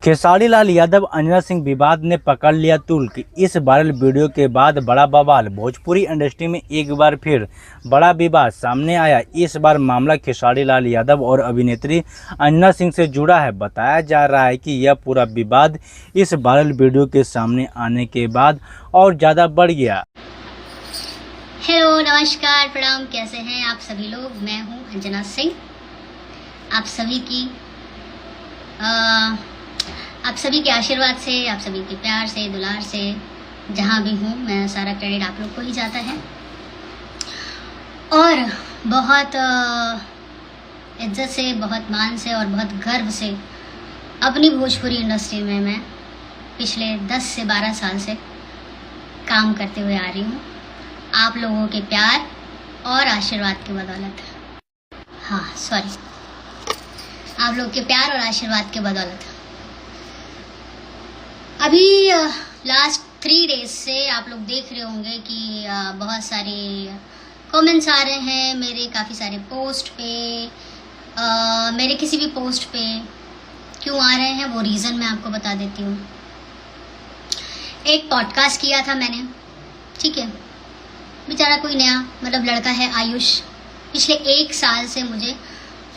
खेसारी लाल यादव अंजना सिंह विवाद ने पकड़ लिया तुल्क। इस वायरल वीडियो के बाद बड़ा बवाल। भोजपुरी इंडस्ट्री में एक बार फिर बड़ा विवाद सामने आया। इस बार मामला खेसारी लाल यादव और अभिनेत्री अंजना सिंह से जुड़ा है। बताया जा रहा है कि यह पूरा विवाद इस वायरल वीडियो के सामने आने के बाद और ज़्यादा बढ़ गया। हेलो, नमस्कार, प्रणाम। कैसे हैं आप सभी लोग? मैं हूं अंजना सिंह। आप सभी के आशीर्वाद से, आप सभी के प्यार से, दुलार से जहाँ भी हूँ, मैं सारा क्रेडिट आप लोग को ही जाता है। और बहुत इज्जत से, बहुत मान से और बहुत गर्व से अपनी भोजपुरी इंडस्ट्री में मैं पिछले 10 से 12 साल से काम करते हुए आ रही हूँ, आप लोगों के प्यार और आशीर्वाद की बदौलत। आप लोगों के प्यार और आशीर्वाद के बदौलत अभी लास्ट 3 डेज से आप लोग देख रहे होंगे कि बहुत सारे कमेंट्स आ रहे हैं मेरे काफ़ी सारे पोस्ट पे। मेरे किसी भी पोस्ट पे क्यों आ रहे हैं वो रीज़न मैं आपको बता देती हूँ। एक पॉडकास्ट किया था मैंने, ठीक है। बेचारा कोई नया लड़का है, आयुष, पिछले 1 साल से मुझे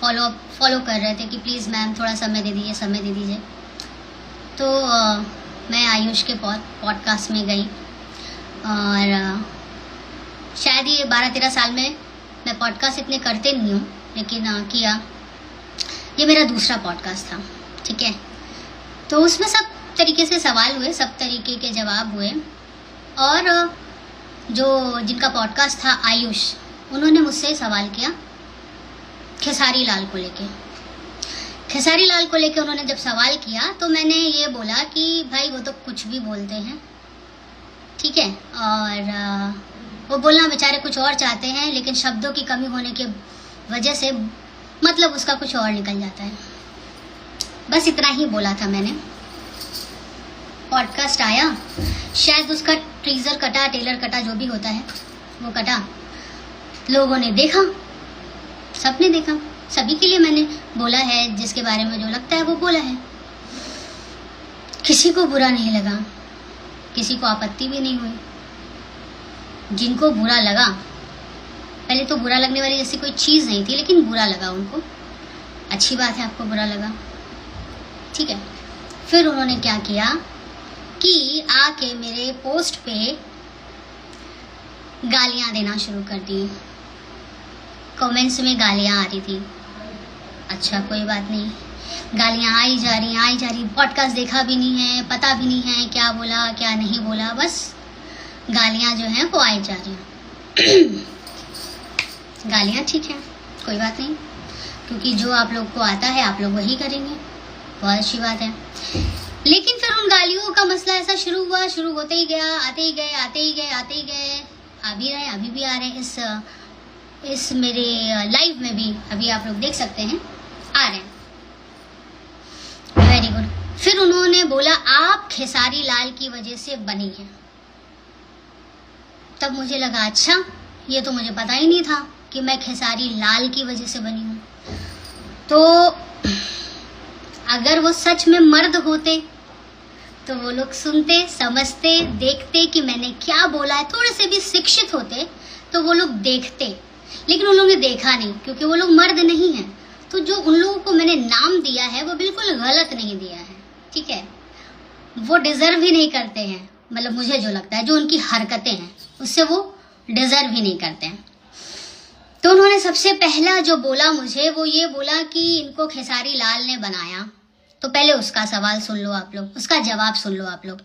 फॉलो कर रहे थे कि प्लीज़ मैम थोड़ा समय दे दीजिए। तो मैं आयुष के पॉडकास्ट में गई और शायद ये 12-13 साल में मैं पॉडकास्ट इतने करते नहीं हूँ, लेकिन किया। ये मेरा दूसरा पॉडकास्ट था, ठीक है। तो उसमें सब तरीके से सवाल हुए, सब तरीके के जवाब हुए। और जो जिनका पॉडकास्ट था आयुष, उन्होंने मुझसे सवाल किया खेसारी लाल को लेके उन्होंने जब सवाल किया तो मैंने ये बोला कि भाई वो तो कुछ भी बोलते हैं, ठीक है। और वो बोलना बेचारे कुछ और चाहते हैं, लेकिन शब्दों की कमी होने के वजह से उसका कुछ और निकल जाता है। बस इतना ही बोला था मैंने। पॉडकास्ट आया, शायद उसका टीजर कटा, टेलर कटा, जो भी होता है वो कटा। लोगों ने देखा, सबने देखा, सभी के लिए मैंने बोला है, जिसके बारे में जो लगता है वो बोला है। किसी को बुरा नहीं लगा, किसी को आपत्ति भी नहीं हुई। जिनको बुरा लगा, पहले तो बुरा लगने वाली जैसी कोई चीज़ नहीं थी, लेकिन बुरा लगा उनको। अच्छी बात है, आपको बुरा लगा, ठीक है। फिर उन्होंने क्या किया कि आके मेरे पोस्ट पे गालियाँ देना शुरू कर दी। कमेंट्स में गालियाँ आ रही थी। अच्छा, कोई बात नहीं, गालियाँ आई जा रही। पॉडकास्ट देखा भी नहीं है, पता भी नहीं है क्या बोला क्या नहीं बोला, बस गालियाँ जो हैं वो आई जा रही हैं। गालियाँ ठीक है, कोई बात नहीं, क्योंकि जो आप लोग को आता है आप लोग वही करेंगे, बहुत अच्छी बात है। लेकिन फिर उन गालियों का मसला ऐसा शुरू होते ही गया, आते ही गए, अभी भी आ रहे हैं। इस मेरे लाइव में भी अभी आप लोग देख सकते हैं, आ रहे हैं। Very good. फिर उन्होंने बोला आप खेसारी लाल की वजह से बनी हैं। तब मुझे लगा अच्छा, ये तो मुझे पता ही नहीं था कि मैं खेसारी लाल की वजह से बनी हूँ। तो अगर वो सच में मर्द होते तो वो लोग सुनते, समझते, देखते कि मैंने क्या बोला है, थोड़े से भी शिक्षित होते तो वो लोग देखते। लेकिन उन लोगों ने देखा नहीं, क्योंकि वो लोग मर्द नहीं हैं। तो जो उन लोगों को मैंने नाम दिया है वो बिल्कुल गलत नहीं दिया है, ठीक है। वो डिज़र्व ही नहीं करते हैं, मुझे जो लगता है, जो उनकी हरकतें हैं उससे वो डिज़र्व ही नहीं करते हैं। तो उन्होंने सबसे पहला जो बोला मुझे, वो ये बोला कि इनको खेसारी लाल ने बनाया। तो पहले उसका सवाल सुन लो आप लोग, उसका जवाब सुन लो आप लोग।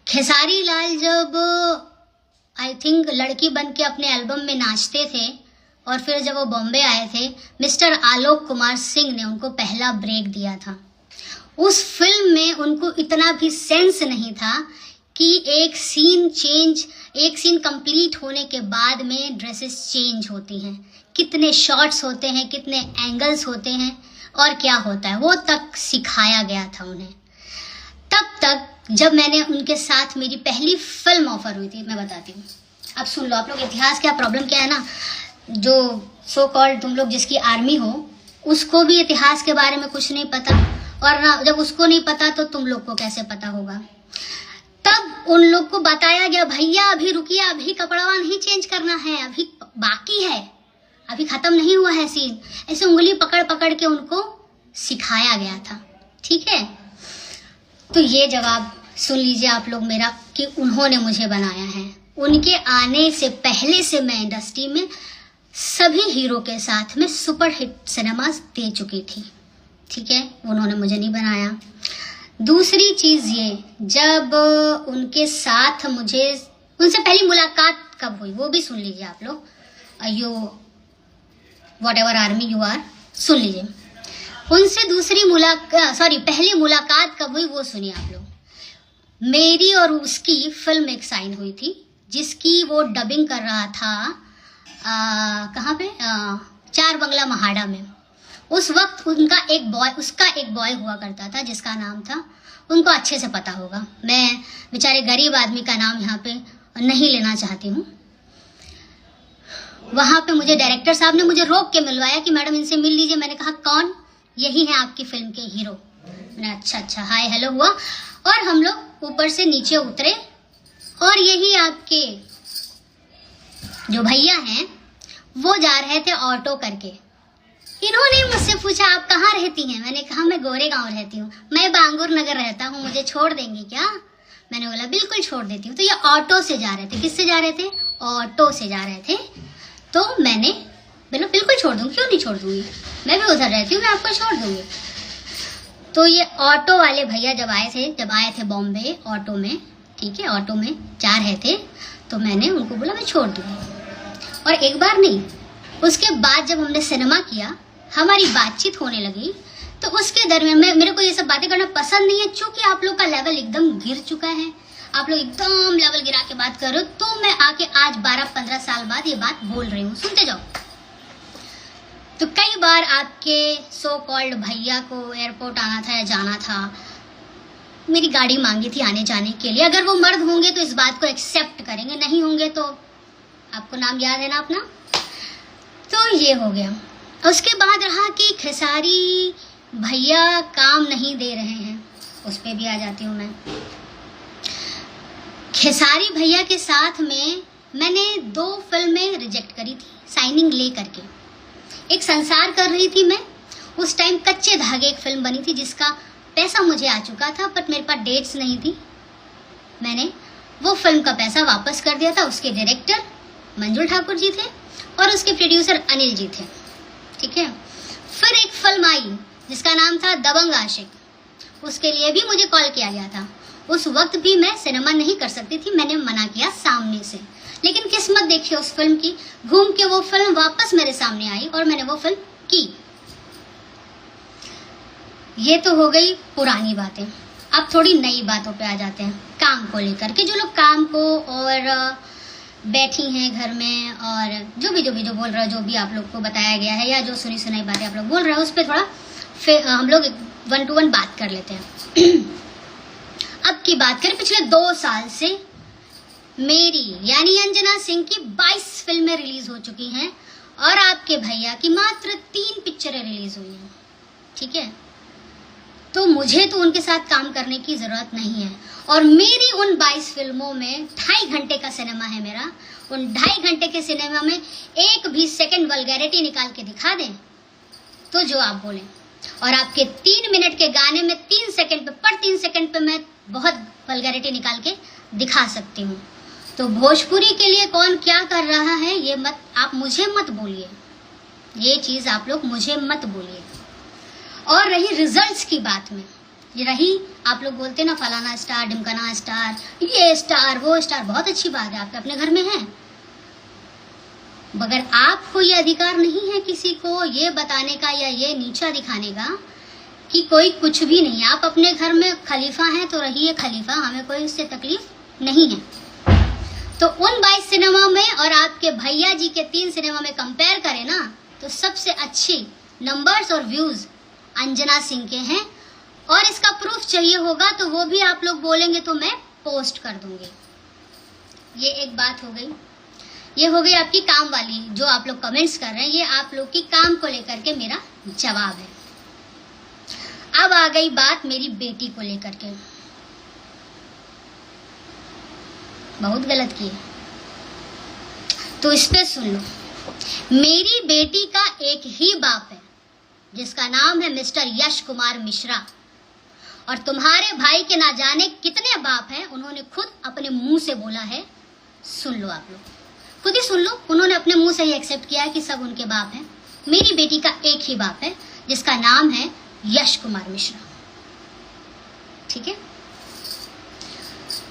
खेसारी लाल जब आई थिंक लड़की बन के अपने एल्बम में नाचते थे, और फिर जब वो बॉम्बे आए थे, मिस्टर आलोक कुमार सिंह ने उनको पहला ब्रेक दिया था। उस फिल्म में उनको इतना भी सेंस नहीं था कि एक सीन कंप्लीट होने के बाद में ड्रेसेस चेंज होती हैं, कितने शॉट्स होते हैं, कितने एंगल्स होते हैं और क्या होता है, वो तक सिखाया गया था उन्हें। तब तक जब मैंने उनके साथ मेरी पहली फिल्म ऑफर हुई थी, मैं बताती हूँ, अब सुन लो आप लोग। इतिहास क्या प्रॉब्लम क्या है ना, जो सो कॉल्ड तुम लोग जिसकी आर्मी हो, उसको भी इतिहास के बारे में कुछ नहीं पता, और ना जब उसको नहीं पता तो तुम लोग को कैसे पता होगा। तब उन लोग को बताया गया भैया अभी रुकिए, अभी कपड़ावा नहीं चेंज करना है, अभी बाकी है, अभी खत्म नहीं हुआ है सीन। ऐसे उंगली पकड़ पकड़ के उनको सिखाया गया था। ठीक है, तो ये जवाब सुन लीजिए आप लोग मेरा कि उन्होंने मुझे बनाया है। उनके आने से पहले से मैं इंडस्ट्री में सभी हीरो के साथ में सुपर हिट सिनेमास दे चुकी थी। ठीक है, उन्होंने मुझे नहीं बनाया। दूसरी चीज ये, जब उनके साथ मुझे उनसे पहली मुलाकात कब हुई वो भी सुन लीजिए आप लोग। अयो whatever army you are, सुन लीजिए। उनसे पहली मुलाकात कब हुई वो सुनिए आप लोग। मेरी और उसकी फिल्म एक साइन हुई थी जिसकी वो डबिंग कर रहा था कहाँ पे, चार बंगला महाड़ा में। उस वक्त उसका एक बॉय हुआ करता था जिसका नाम था, उनको अच्छे से पता होगा, मैं बेचारे गरीब आदमी का नाम यहाँ पे नहीं लेना चाहती हूँ। वहां पे मुझे डायरेक्टर साहब ने मुझे रोक के मिलवाया कि मैडम इनसे मिल लीजिए। मैंने कहा कौन? यही है आपकी फिल्म के हीरो। मैंने अच्छा हाय हेलो हुआ और हम लोग ऊपर से नीचे उतरे और यही आपके जो भैया हैं वो जा रहे थे ऑटो करके। इन्होंने मुझसे पूछा आप कहाँ रहती हैं? मैंने कहा मैं गोरेगांव रहती हूँ, मैं बांगुर नगर रहता हूँ, मुझे छोड़ देंगी क्या? मैंने बोला बिल्कुल छोड़ देती हूँ। तो ये ऑटो से जा रहे थे। किससे जा रहे थे? ऑटो से जा रहे थे। तो मैंने बोला बिल्कुल छोड़ दूंगी, क्यों नहीं छोड़ दूंगी, मैं भी उधर रहती हूँ, मैं आपको छोड़ दूंगी। तो ये ऑटो वाले भैया जब आए थे बॉम्बे ऑटो में, ठीक है, ऑटो में जा रहे थे, तो मैंने उनको बोला मैं छोड़ दूंगी। और एक बार नहीं, उसके बाद जब हमने सिनेमा किया, हमारी बातचीत होने लगी, तो उसके दरमियान मेरे को ये सब बातें करना पसंद नहीं है, क्योंकि आप लोग का लेवल एकदम गिर चुका है, आप लोग एकदम लेवल गिरा के बात कर रहे हो। तो मैं आके आज 12-15 साल बाद ये बात बोल रही हूँ, सुनते जाओ। तो कई बार आपके सो कॉल्ड भैया को एयरपोर्ट आना था या जाना था, मेरी गाड़ी मांगी थी आने जाने के लिए। अगर वो मर्द होंगे तो इस बात को एक्सेप्ट करेंगे, नहीं होंगे तो आपको नाम याद है ना अपना। तो ये हो गया। उसके बाद रहा कि खेसारी भैया काम नहीं दे रहे हैं, उस पर भी आ जाती हूँ मैं। खेसारी भैया के साथ में मैंने 2 फिल्में रिजेक्ट करी थी साइनिंग ले करके। एक संसार कर रही थी मैं, उस टाइम कच्चे धागे एक फिल्म बनी थी जिसका पैसा मुझे आ चुका था, बट मेरे पास डेट्स नहीं थी। मैंने वो फिल्म का पैसा वापस कर दिया था। उसके डायरेक्टर मंजुल ठाकुर जी थे और उसके प्रोड्यूसर अनिल जी थे। ठीक है, फिर एक फिल्म आई जिसका नाम था दबंग आशिक, उसके लिए भी मुझे कॉल किया गया था। उस वक्त भी मैं सिनेमा नहीं कर सकती थी, मैंने मना किया सामने से, लेकिन किस्मत देखिए उस फिल्म की, घूम के वो फिल्म वापस मेरे सामने आई और मैंने वो फिल्म की। ये तो हो गई पुरानी बातें। अब थोड़ी नई बातों पे आ जाते हैं, काम को लेकर के। जो लोग काम को और बैठी हैं घर में और जो बोल रहा है, जो भी आप लोग को बताया गया है या जो सुनी सुनाई बातें आप लोग बोल रहे हैं, उस पर थोड़ा हम लोग 1-to-1 बात कर लेते हैं। अब की बात करें, पिछले 2 साल से मेरी यानी अंजना सिंह की 22 फिल्में रिलीज हो चुकी हैं और आपके भैया की मात्र 3 पिक्चरें रिलीज हुई हैं। ठीक है, तो मुझे तो उनके साथ काम करने की जरूरत नहीं है। और मेरी उन 22 फिल्मों में 2.5 घंटे का सिनेमा है मेरा। उन 2.5 घंटे के सिनेमा में एक भी सेकंड वल्गैरिटी निकाल के दिखा दें तो जो आप बोलें, और आपके 3 मिनट के गाने में 3 सेकंड पे मैं बहुत वल्गैरिटी निकाल के दिखा सकती हूँ। तो भोजपुरी के लिए कौन क्या कर रहा है ये मत आप मुझे मत बोलिए, ये चीज़ आप लोग मुझे मत बोलिए। और रही रिजल्ट्स की बात में, ये रही आप लोग बोलते ना फलाना स्टार, ढिमकाना स्टार, ये स्टार वो स्टार, बहुत अच्छी बात है, आपके अपने घर में है, मगर आपको ये अधिकार नहीं है किसी को ये बताने का या ये नीचा दिखाने का कि कोई कुछ भी नहीं। आप अपने घर में खलीफा हैं तो रहिए खलीफा, हमें कोई उससे तकलीफ नहीं है। तो उन 22 सिनेमा में और आपके भैया जी के 3 सिनेमा में कंपेयर करें ना, तो सबसे अच्छी नंबर्स और व्यूज अंजना सिंह के हैं। और इसका प्रूफ चाहिए होगा तो वो भी आप लोग बोलेंगे तो मैं पोस्ट कर दूंगी। ये एक बात हो गई। ये हो गई आपकी काम वाली, जो आप लोग कमेंट्स कर रहे हैं, ये आप लोग की काम को लेकर के मेरा जवाब है। अब आ गई बात मेरी बेटी को लेकर के। बहुत गलत किए, तो इस पे सुन लो। मेरी बेटी का एक ही बाप है जिसका नाम है मिस्टर यश कुमार मिश्रा, और तुम्हारे भाई के ना जाने कितने बाप हैं, उन्होंने खुद अपने मुंह से बोला है। सुन लो, आप लोग खुद ही सुन लो। उन्होंने अपने मुंह से ही एक्सेप्ट किया है कि सब उनके बाप हैं। मेरी बेटी का एक ही बाप है जिसका नाम है यश कुमार मिश्रा। ठीक है,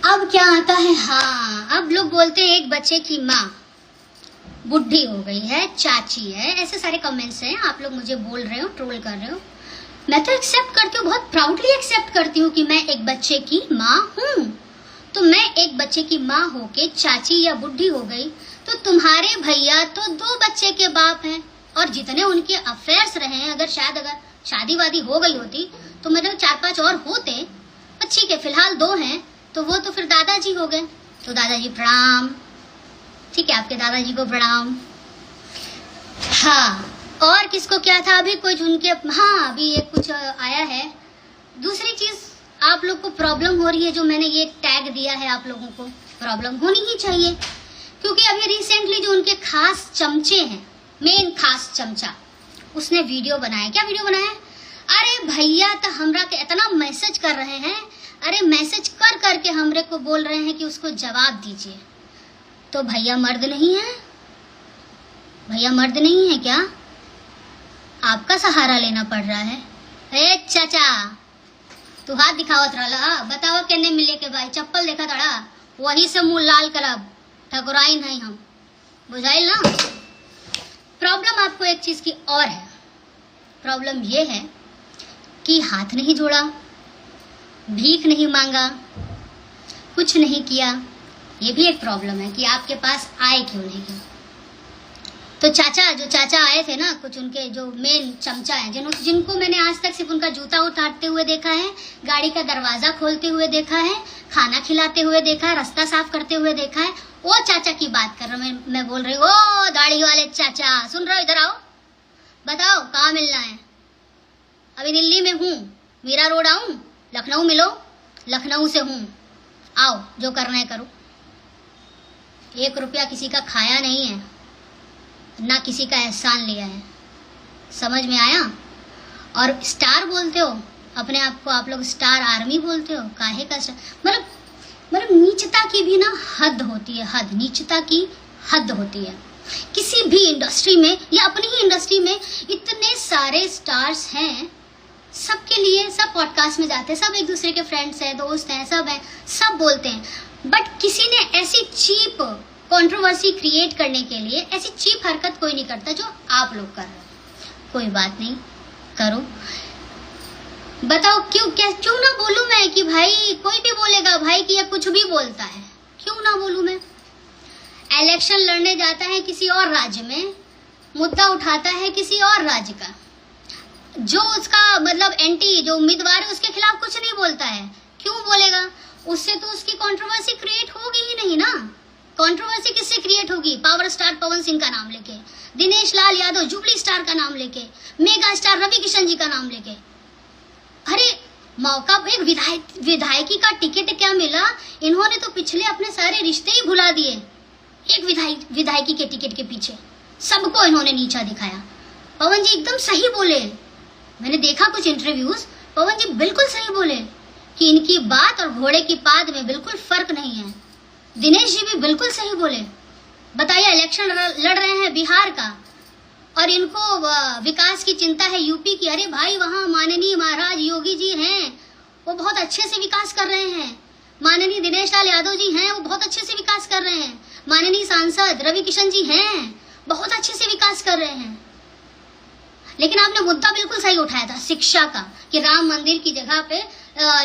अब क्या आता है। हाँ, अब लोग बोलते हैं एक बच्चे की माँ बुढ़ी हो गई है, चाची है, ऐसे सारे कमेंट्स हैं। आप लोग मुझे बोल रहे हो, ट्रोल कर रहे हो। मैं तो एक्सेप्ट करती हूँ, बहुत प्राउडली एक्सेप्ट करती हूँ कि मैं एक बच्चे की माँ हूँ। तो मैं एक बच्चे की माँ होके चाची या बुढ़ी हो गई, तो तुम्हारे भैया तो 2 बच्चे के बाप हैं, और जितने उनके अफेयर्स रहे हैं, अगर शादी वादी हो गई होती तो मतलब 4-5 और होते, पर ठीक है, फिलहाल 2 हैं, तो वो तो फिर दादाजी हो गए। तो दादाजी प्रणाम। ठीक है, आपके दादाजी को प्रणाम। हाँ, और किसको क्या था अभी कुछ उनके, हाँ अभी ये कुछ आया है। दूसरी चीज, आप लोग को प्रॉब्लम हो रही है, जो मैंने ये टैग दिया है, आप लोगों को प्रॉब्लम होनी ही चाहिए, क्योंकि अभी रिसेंटली जो उनके खास चमचे हैं, मेन खास चमचा, उसने वीडियो बनाया। क्या वीडियो बनाया? अरे भैया तो हमरा के इतना मैसेज कर रहे हैं, अरे मैसेज कर करके हमरे को बोल रहे हैं कि उसको जवाब दीजिए। तो भैया मर्द नहीं है? भैया मर्द नहीं है क्या? आपका सहारा लेना पड़ रहा है। ए चाचा, तू हाथ दिखावत रहा, बताओ केने मिले के भाई, चप्पल देखा तड़ा, वही से मुंह लाल करब, ठकुराई नहीं हम, बुझाइल ना। प्रॉब्लम आपको एक चीज की और है। प्रॉब्लम ये है कि हाथ नहीं जोड़ा, भीख नहीं मांगा, कुछ नहीं किया। ये भी एक प्रॉब्लम है कि आपके पास आए क्यों नहीं। तो चाचा आए थे ना, कुछ उनके जो मेन चमचा हैं, जिनको मैंने आज तक सिर्फ उनका जूता उतारते हुए देखा है, गाड़ी का दरवाजा खोलते हुए देखा है, खाना खिलाते हुए देखा है, रास्ता साफ करते हुए देखा है, वो चाचा की बात कर रहा हूँ मैं बोल रही हूँ। ओ दाढ़ी वाले चाचा, सुन रहे हो? इधर आओ, बताओ कहाँ मिलना है। अभी दिल्ली में हूँ, मीरा रोड आऊँ, लखनऊ मिलो, लखनऊ से हूँ, आओ जो करना है करो। 1 रुपया किसी का खाया नहीं है, ना किसी का एहसान लिया है। समझ में आया? और स्टार बोलते हो अपने आप को, आप लोग स्टार आर्मी बोलते हो, काहे का स्टार? मतलब नीचता की भी ना हद होती है, हद, नीचता की हद होती है। किसी भी इंडस्ट्री में या अपनी ही इंडस्ट्री में इतने सारे स्टार्स हैं, सबके लिए सब पॉडकास्ट में जाते हैं, सब एक दूसरे के फ्रेंड्स हैं, दोस्त हैं, सब हैं, सब बोलते हैं, बट किसी ने ऐसी चीप कंट्रोवर्सी क्रिएट करने के लिए ऐसी चीप हरकत कोई नहीं करता जो आप लोग कर रहे हो। कोई बात नहीं, करो, बताओ क्यों ना बोलूं मैं कि भाई कोई भी बोलेगा भाई कि ये कुछ भी बोलता है, क्यों ना बोलूं मैं। इलेक्शन लड़ने जाता है किसी और राज्य में, मुद्दा उठाता है किसी और राज्य का, जो उसका मतलब एंटी जो उम्मीदवार है उसके खिलाफ कुछ नहीं बोलता है, क्यों बोलेगा? उससे तो उसकी कंट्रोवर्सी क्रिएट होगी ही नहीं ना। कंट्रोवर्सी किससे क्रिएट होगी? पावर स्टार पवन सिंह का नाम लेके, दिनेश लाल यादव जुबली स्टार का नाम लेके, मेगा स्टार रवि किशन जी का नाम लेके। अरे मौका, एक विधायकी का टिकट क्या मिला, इन्होंने तो पिछले अपने सारे रिश्ते ही भुला दिए एक विधायकी के टिकट के पीछे, सबको इन्होंने नीचा दिखाया। पवन जी एकदम सही बोले, मैंने देखा कुछ इंटरव्यूज, पवन जी बिल्कुल सही बोले कि इनकी बात और घोड़े की पाद में बिल्कुल फर्क नहीं है। दिनेश जी भी बिल्कुल सही बोले। बताइए, इलेक्शन लड़ रहे हैं बिहार का और इनको विकास की चिंता है यूपी की। अरे भाई, वहाँ माननीय महाराज योगी जी हैं, वो बहुत अच्छे से विकास कर रहे हैं। माननीय दिनेश लाल यादव जी हैं, वो बहुत अच्छे से विकास कर रहे हैं। माननीय सांसद रवि किशन जी हैं, बहुत अच्छे से विकास कर रहे हैं। लेकिन आपने मुद्दा बिल्कुल सही उठाया था, शिक्षा का, कि राम मंदिर की जगह पे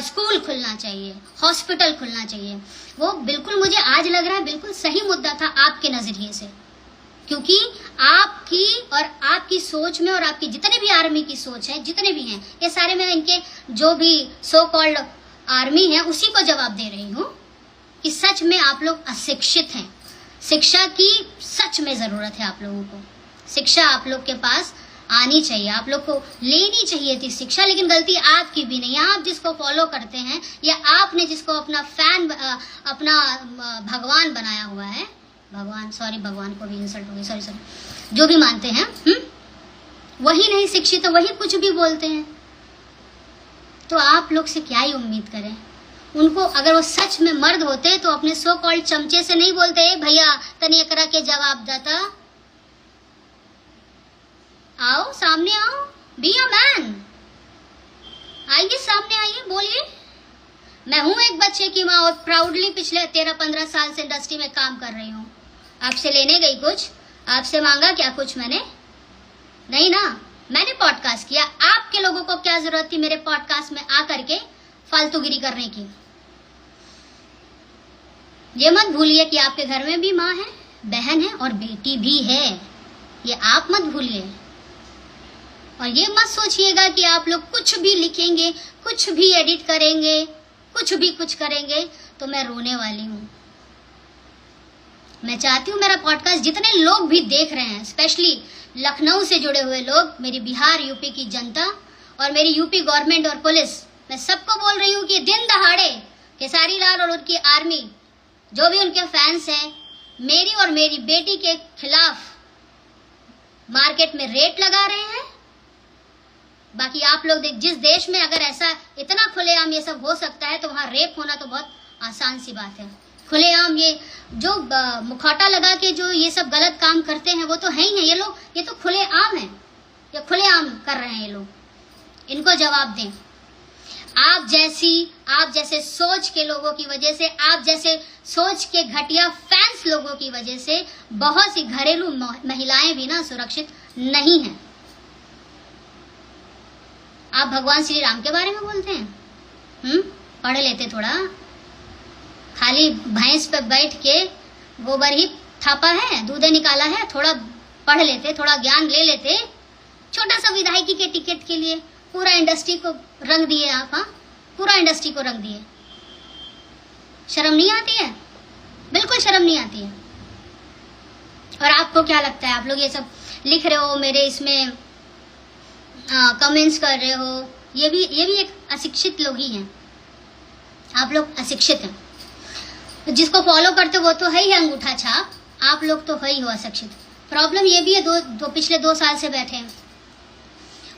स्कूल खुलना चाहिए, हॉस्पिटल खुलना चाहिए। वो बिल्कुल मुझे आज लग रहा है बिल्कुल सही मुद्दा था आपके नजरिए से, क्योंकि आपकी और आपकी सोच में और आपकी जितने भी आर्मी की सोच है, जितने भी हैं, ये सारे मैं इनके जो भी सो कॉल्ड आर्मी है उसी को जवाब दे रही हूँ कि सच में आप लोग अशिक्षित हैं। शिक्षा की सच में जरूरत है आप लोगों को। शिक्षा आप लोग के पास आनी चाहिए, आप लोग को लेनी चाहिए थी शिक्षा, लेकिन गलती आपकी भी नहीं। आप जिसको फॉलो करते हैं या आपने जिसको अपना फैन अपना भगवान बनाया हुआ है, भगवान को भी इंसल्ट हो गई, सॉरी, जो भी मानते हैं वही नहीं शिक्षित, वही कुछ भी बोलते हैं। तो आप लोग से क्या ही उम्मीद करें। उनको अगर वो सच में मर्द होते तो अपने सो कॉल्ड चमचे से नहीं बोलते, भैया तनी एकरा के जवाब देता, आओ सामने आओ, बी अ मैन, आइए सामने आइए, बोलिए। मैं हूं एक बच्चे की माँ और प्राउडली पिछले 13-15 साल से इंडस्ट्री में काम कर रही हूँ। आपसे लेने गई कुछ, आपसे मांगा क्या कुछ मैंने? नहीं ना। मैंने पॉडकास्ट किया, आपके लोगों को क्या जरूरत थी मेरे पॉडकास्ट में आकर के फालतूगिरी करने की? ये मत भूलिए कि आपके घर में भी माँ है, बहन है और बेटी भी है, ये आप मत भूलिए। और ये मत सोचिएगा कि आप लोग कुछ भी लिखेंगे, कुछ भी एडिट करेंगे, कुछ भी कुछ करेंगे तो मैं रोने वाली हूँ। मैं चाहती हूँ मेरा पॉडकास्ट जितने लोग भी देख रहे हैं, स्पेशली लखनऊ से जुड़े हुए लोग, मेरी बिहार यूपी की जनता और मेरी यूपी गवर्नमेंट और पुलिस, मैं सबको बोल रही हूँ कि दिन दहाड़े खेसारी लाल और उनकी आर्मी, जो भी उनके फैंस हैं, मेरी और मेरी बेटी के खिलाफ मार्केट में रेट लगा रहे हैं। बाकी आप लोग जिस देश में अगर ऐसा इतना खुलेआम ये सब हो सकता है तो वहाँ रेप होना तो बहुत आसान सी बात है। खुलेआम ये जो मुखौटा लगा के जो ये सब गलत काम करते हैं वो तो है ही है, ये लोग, ये तो खुलेआम है, ये खुलेआम कर रहे हैं ये लोग, इनको जवाब दें। आप जैसे सोच के लोगों की वजह से, आप जैसे सोच के घटिया फैंस लोगों की वजह से बहुत सी घरेलू महिलाएं भी ना सुरक्षित नहीं हैं। आप भगवान श्री राम के बारे में बोलते हैं, पढ़ लेते थोड़ा, खाली भैंस पे बैठ के गोबर ही थापा है, दूध निकाला है, थोड़ा पढ़ लेते, थोड़ा ज्ञान ले लेते। छोटा सा विधायकी के टिकट के लिए पूरा इंडस्ट्री को रंग दिए आप, हाँ, पूरा इंडस्ट्री को रंग दिए। शर्म नहीं आती है? बिल्कुल शर्म नहीं आती है। और आपको क्या लगता है, आप लोग ये सब लिख रहे हो, मेरे इसमें कमेंट्स कर रहे हो, ये भी एक अशिक्षित लोग ही हैं। आप लोग अशिक्षित हैं। तो जिसको फॉलो करते वो तो है ही अंगूठा छाप, आप लोग तो है ही हो अशिक्षित। प्रॉब्लम ये भी है, पिछले 2 साल से बैठे हैं।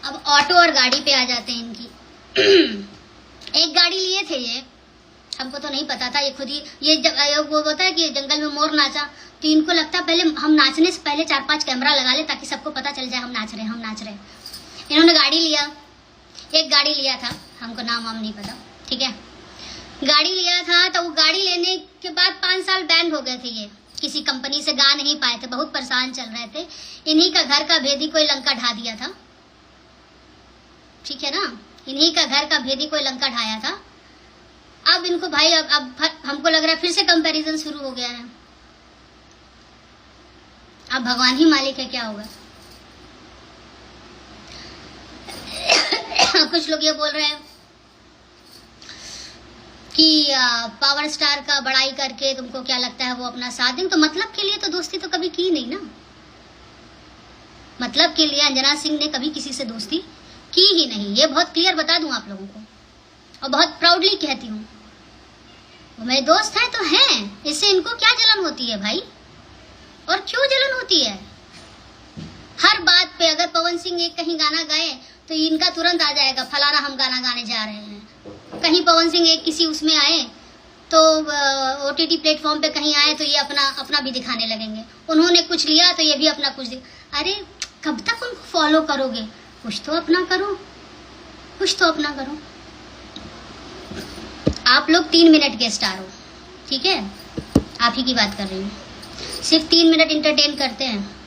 अब ऑटो और गाड़ी पे आ जाते हैं इनकी। एक गाड़ी लिए थे ये, हमको तो नहीं पता था, ये खुद ही ये वो होता है कि जंगल में मोर नाचा, तो इनको लगता है पहले हम नाचने से पहले 4-5 कैमरा लगा ले ताकि सबको पता चल जाए हम नाच रहे। इन्होंने गाड़ी लिया, एक गाड़ी लिया था, हमको नाम वाम नहीं पता, ठीक है। गाड़ी लिया था तो वो गाड़ी लेने के बाद 5 साल बैंड हो गए थे, ये किसी कंपनी से गा नहीं पाए थे, बहुत परेशान चल रहे थे। इन्हीं का घर का भेदी कोई लंका ढा दिया था, ठीक है ना, इन्हीं का घर का भेदी कोई लंका ढाया था। अब इनको भाई अब हमको लग रहा है फिर से कंपैरिजन शुरू हो गया है। अब भगवान ही मालिक है, क्या होगा। कुछ लोग ये बोल रहे हैं कि पावर स्टार का बड़ाई करके तुमको क्या लगता है वो अपना साथ देंगे, तो मतलब के लिए तो दोस्ती तो कभी की नहीं ना। मतलब के लिए अंजना सिंह ने कभी किसी से दोस्ती की ही नहीं, ये बहुत क्लियर बता दूं आप लोगों को, और बहुत प्राउडली कहती हूँ। वो मेरे दोस्त हैं तो हैं, इससे इनको क्या जलन होती है भाई, और क्यों जलन होती है। हर बात पे अगर पवन सिंह एक कहीं गाना गाए तो इनका तुरंत आ जाएगा फलाना हम गाना गाने जा रहे हैं। कहीं पवन सिंह एक किसी उसमें आए तो OTT प्लेटफॉर्म पे कहीं आए तो ये अपना भी दिखाने लगेंगे। उन्होंने कुछ लिया तो ये भी अपना कुछ अरे कब तक उनको फॉलो करोगे, कुछ तो अपना करो, कुछ तो अपना करो। आप लोग 3 मिनट के स्टार हो, ठीक है, आप ही की बात कर रही हूँ। सिर्फ 3 मिनट इंटरटेन करते हैं।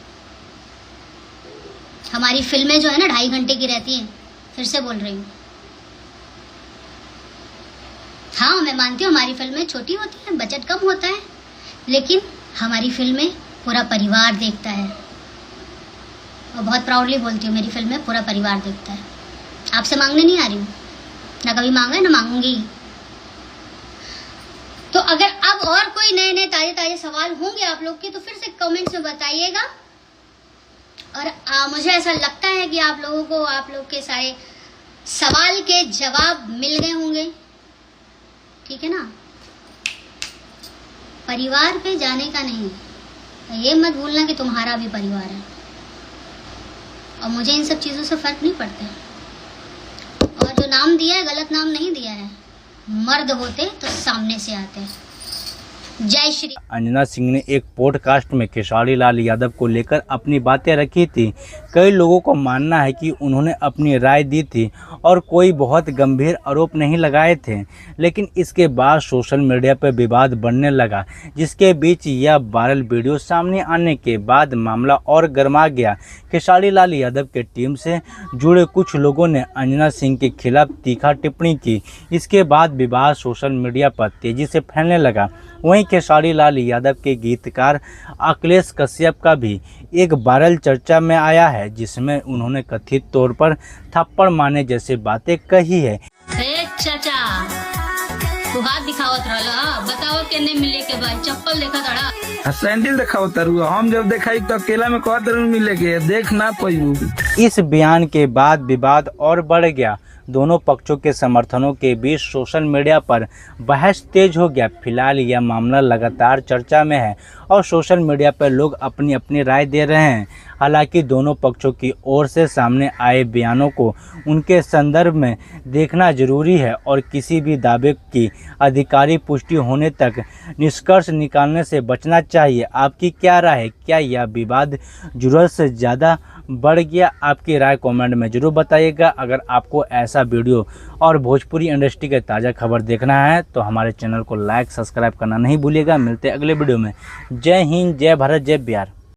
हमारी फिल्में जो है ना 2.5 घंटे की रहती हैं। फिर से बोल रही हूँ, हाँ मैं मानती हूँ हमारी फिल्में छोटी होती हैं, बजट कम होता है, लेकिन हमारी फिल्में पूरा परिवार देखता है। और बहुत प्राउडली बोलती हूँ मेरी फिल्में पूरा परिवार देखता है। आपसे मांगने नहीं आ रही हूँ, ना कभी मांगा है ना मांगूंगी। तो अगर अब और कोई नए ताजे सवाल होंगे आप लोग के तो फिर से कमेंट्स में बताइएगा। और मुझे ऐसा लगता है कि आप लोगों को आप लोग के सारे सवाल के जवाब मिल गए होंगे, ठीक है ना। परिवार पे जाने का नहीं, ये मत भूलना कि तुम्हारा भी परिवार है, और मुझे इन सब चीज़ों से फर्क नहीं पड़ता। और जो नाम दिया है गलत नाम नहीं दिया है, मर्द होते तो सामने से आते। जय श्री। अंजना सिंह ने एक पॉडकास्ट में खेसारी लाल यादव को लेकर अपनी बातें रखी थी। कई लोगों को मानना है कि उन्होंने अपनी राय दी थी और कोई बहुत गंभीर आरोप नहीं लगाए थे, लेकिन इसके बाद सोशल मीडिया पर विवाद बढ़ने लगा, जिसके बीच यह वायरल वीडियो सामने आने के बाद मामला और गर्मा गया। खेसारी लाल यादव के टीम से जुड़े कुछ लोगों ने अंजना सिंह के खिलाफ तीखा टिप्पणी की। इसके बाद विवाद सोशल मीडिया पर तेजी से फैलने लगा। वहीं खेसारी लाल यादव के गीतकार अखिलेश कश्यप का भी एक वायरल चर्चा में आया है, जिसमें उन्होंने कथित तौर पर थप्पड़ मारने जैसी बातें कही है। चाचा तू हाथ दिखावत रहला, बताओ केने मिले के भाई चप्पल देखा तड़ा सैंडल दिखाओ तरु, हम जब देखाई तो अकेला में कहत रहू मिले के देख ना पाइबू। इस बयान के बाद विवाद और बढ़ गया। दोनों पक्षों के समर्थनों के बीच सोशल मीडिया पर बहस तेज हो गया। फिलहाल यह मामला लगातार चर्चा में है और सोशल मीडिया पर लोग अपनी अपनी राय दे रहे हैं। हालांकि दोनों पक्षों की ओर से सामने आए बयानों को उनके संदर्भ में देखना जरूरी है और किसी भी दावे की आधिकारिक पुष्टि होने तक निष्कर्ष निकालने से बचना चाहिए। आपकी क्या राय है? क्या यह विवाद जरूरत से ज़्यादा बढ़ गया? आपकी राय कमेंट में जरूर बताइएगा। अगर आपको ऐसा वीडियो और भोजपुरी इंडस्ट्री के ताज़ा खबर देखना है तो हमारे चैनल को लाइक सब्सक्राइब करना नहीं भूलिएगा। मिलते हैं अगले वीडियो में। जय हिंद, जय भारत, जय बिहार।